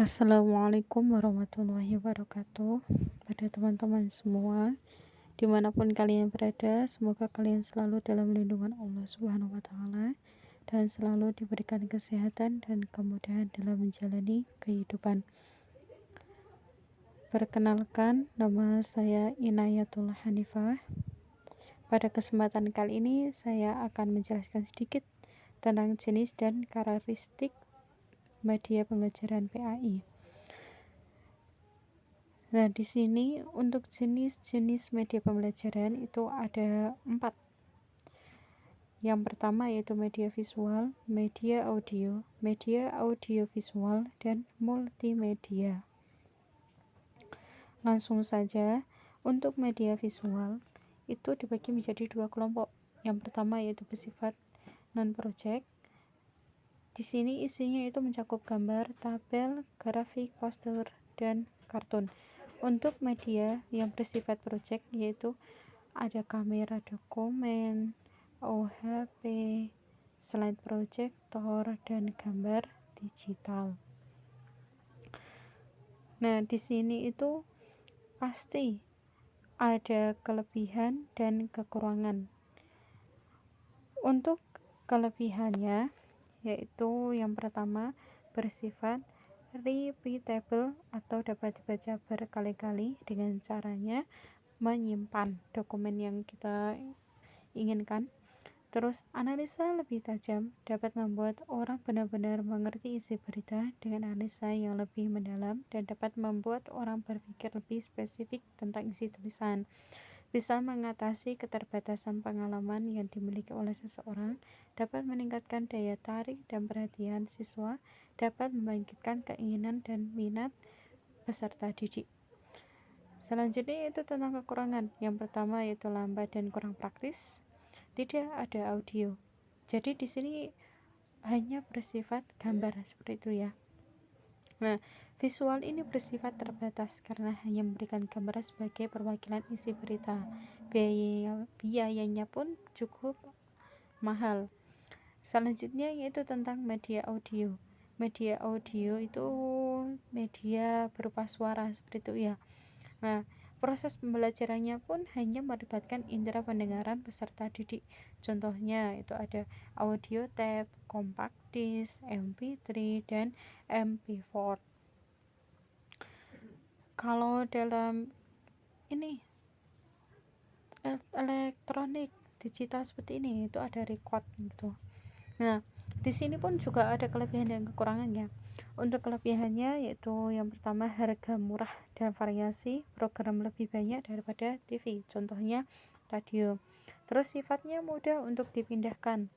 Assalamualaikum warahmatullahi wabarakatuh. Pada teman-teman semua, dimanapun kalian berada, semoga kalian selalu dalam lindungan Allah Subhanahu wa Ta'ala dan selalu diberikan kesehatan dan kemudahan dalam menjalani kehidupan. Perkenalkan, nama saya Inayatullah Hanifah. Pada kesempatan kali ini saya akan menjelaskan sedikit tentang jenis dan karakteristik media pembelajaran PAI. Nah, di sini untuk jenis-jenis media pembelajaran itu ada 4. Yang pertama yaitu media visual, media audio visual, dan multimedia. Langsung saja, untuk media visual itu dibagi menjadi 2 kelompok. Yang pertama yaitu bersifat non-project. Di sini isinya itu mencakup gambar, tabel, grafik, poster, dan kartun. Untuk media yang bersifat project yaitu ada kamera dokumen, OHP, slide projector, dan gambar digital. Nah, di sini itu pasti ada kelebihan dan kekurangan. Untuk kelebihannya yaitu yang pertama bersifat repeatable atau dapat dibaca berkali-kali dengan caranya menyimpan dokumen yang kita inginkan. Terus analisa lebih tajam dapat membuat orang benar-benar mengerti isi berita dengan analisa yang lebih mendalam dan dapat membuat orang berpikir lebih spesifik tentang isi tulisan. Bisa mengatasi keterbatasan pengalaman yang dimiliki oleh seseorang, dapat meningkatkan daya tarik dan perhatian siswa, dapat membangkitkan keinginan dan minat peserta didik. Selanjutnya yaitu tentang kekurangan. Yang pertama yaitu lambat dan kurang praktis. Tidak ada audio. Jadi di sini hanya bersifat gambar seperti itu ya. Nah, visual ini bersifat terbatas karena hanya memberikan gambar sebagai perwakilan isi berita. Biayanya pun cukup mahal. Selanjutnya yaitu tentang media audio. Media audio itu media berupa suara seperti itu ya. Nah, proses pembelajarannya pun hanya melibatkan indera pendengaran peserta didik. Contohnya itu ada audio tape, compact disc, MP3, dan MP4. Kalau dalam ini elektronik digital seperti ini itu ada record gitu. Nah, di sini pun juga ada kelebihan dan kekurangannya. Untuk kelebihannya yaitu yang pertama harga murah dan variasi program lebih banyak daripada TV, contohnya radio. Terus sifatnya mudah untuk dipindahkan,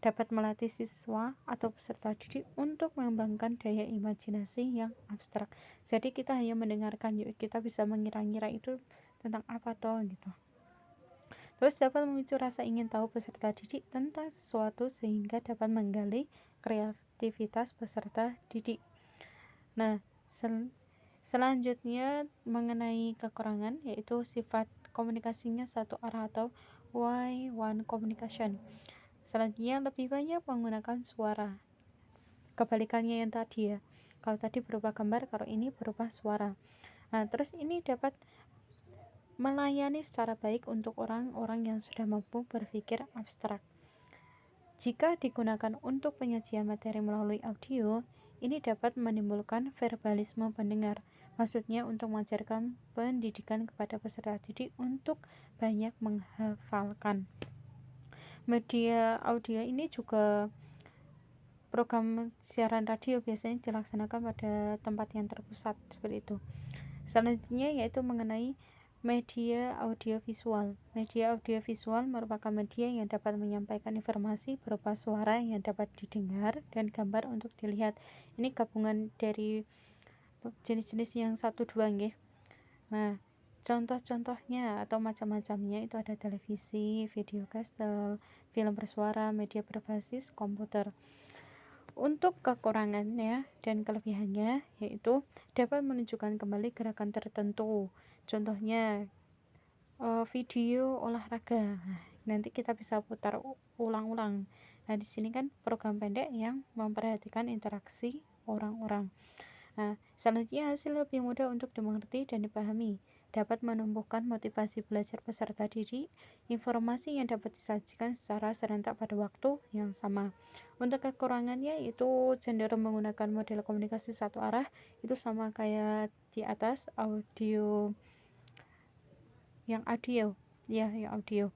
dapat melatih siswa atau peserta didik untuk mengembangkan daya imajinasi yang abstrak. Jadi kita hanya mendengarkan, kita bisa mengira-ngira itu tentang apa toh gitu. Terus dapat memicu rasa ingin tahu peserta didik tentang sesuatu sehingga dapat menggali kreativitas peserta didik. Nah, selanjutnya mengenai kekurangan yaitu sifat komunikasinya satu arah atau one communication. Selanjutnya lebih banyak menggunakan suara. Kebalikannya yang tadi ya. Kalau tadi berupa gambar, kalau ini berupa suara. Nah, terus ini dapat melayani secara baik untuk orang-orang yang sudah mampu berpikir abstrak. Jika digunakan untuk penyajian materi melalui audio, ini dapat menimbulkan verbalisme pendengar. Maksudnya untuk mengajarkan pendidikan kepada peserta didik untuk banyak menghafalkan. Media audio ini juga program siaran radio biasanya dilaksanakan pada tempat yang terpusat seperti itu. Selanjutnya yaitu mengenai media audiovisual. Media audiovisual merupakan media yang dapat menyampaikan informasi berupa suara yang dapat didengar dan gambar untuk dilihat. Ini gabungan dari jenis-jenis yang 1-2 nggih. Nah, contoh-contohnya atau macam-macamnya itu ada televisi, video kastel, film bersuara, media berbasis komputer. Untuk kekurangannya dan kelebihannya yaitu dapat menunjukkan kembali gerakan tertentu. Contohnya video olahraga. Nanti kita bisa putar ulang-ulang. Nah, di sini kan program pendek yang memperhatikan interaksi orang-orang. Nah, selanjutnya hasil lebih mudah untuk dimengerti dan dipahami, dapat menumbuhkan motivasi belajar peserta didik, informasi yang dapat disajikan secara serentak pada waktu yang sama. Untuk kekurangannya itu cenderung menggunakan model komunikasi satu arah, itu sama kayak di atas, yang audio.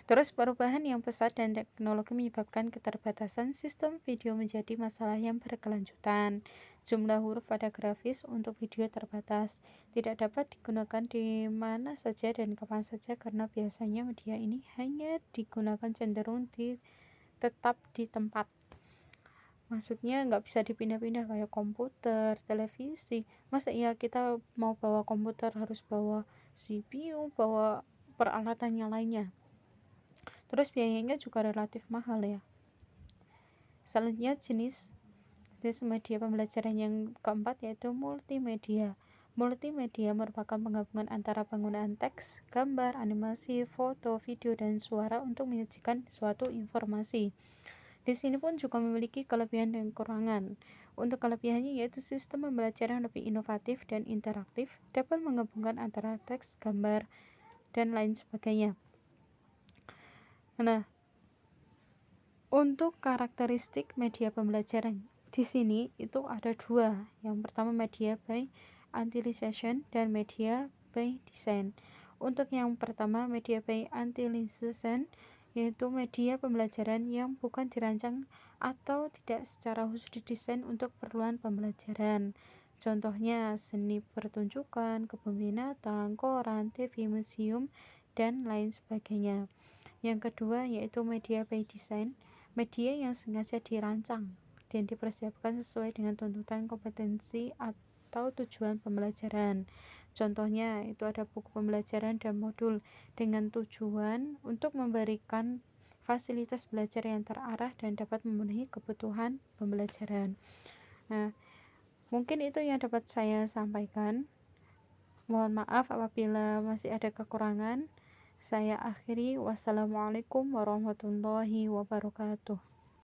Terus perubahan yang pesat dan teknologi menyebabkan keterbatasan sistem video menjadi masalah yang berkelanjutan. Jumlah huruf pada grafis untuk video terbatas, tidak dapat digunakan di mana saja dan kapan saja karena biasanya media ini hanya digunakan cenderung tetap di tempat. Maksudnya nggak bisa dipindah-pindah kayak komputer, televisi. Masa iya kita mau bawa komputer harus bawa CPU, bawa peralatan yang lainnya. Terus biayanya juga relatif mahal ya. Selanjutnya jenis media pembelajaran yang keempat yaitu multimedia. Multimedia merupakan penggabungan antara penggunaan teks, gambar, animasi, foto, video, dan suara untuk menyajikan suatu informasi. Di sini pun juga memiliki kelebihan dan kekurangan. Untuk kelebihannya yaitu sistem pembelajaran lebih inovatif dan interaktif, dapat menggabungkan antara teks, gambar, dan lain sebagainya. Nah, untuk karakteristik media pembelajaran di sini itu ada dua. Yang pertama media by utilization dan media by design. Untuk yang pertama media by utilization yaitu media pembelajaran yang bukan dirancang atau tidak secara khusus didesain untuk keperluan pembelajaran. Contohnya seni pertunjukan, kebun binatang, koran, TV, museum, dan lain sebagainya. Yang kedua yaitu media by design, media yang sengaja dirancang dan dipersiapkan sesuai dengan tuntutan kompetensi atau tujuan pembelajaran. Contohnya itu ada buku pembelajaran dan modul dengan tujuan untuk memberikan fasilitas belajar yang terarah dan dapat memenuhi kebutuhan pembelajaran. Nah, mungkin itu yang dapat saya sampaikan. Mohon maaf apabila masih ada kekurangan. Saya akhiri. Wassalamualaikum warahmatullahi wabarakatuh.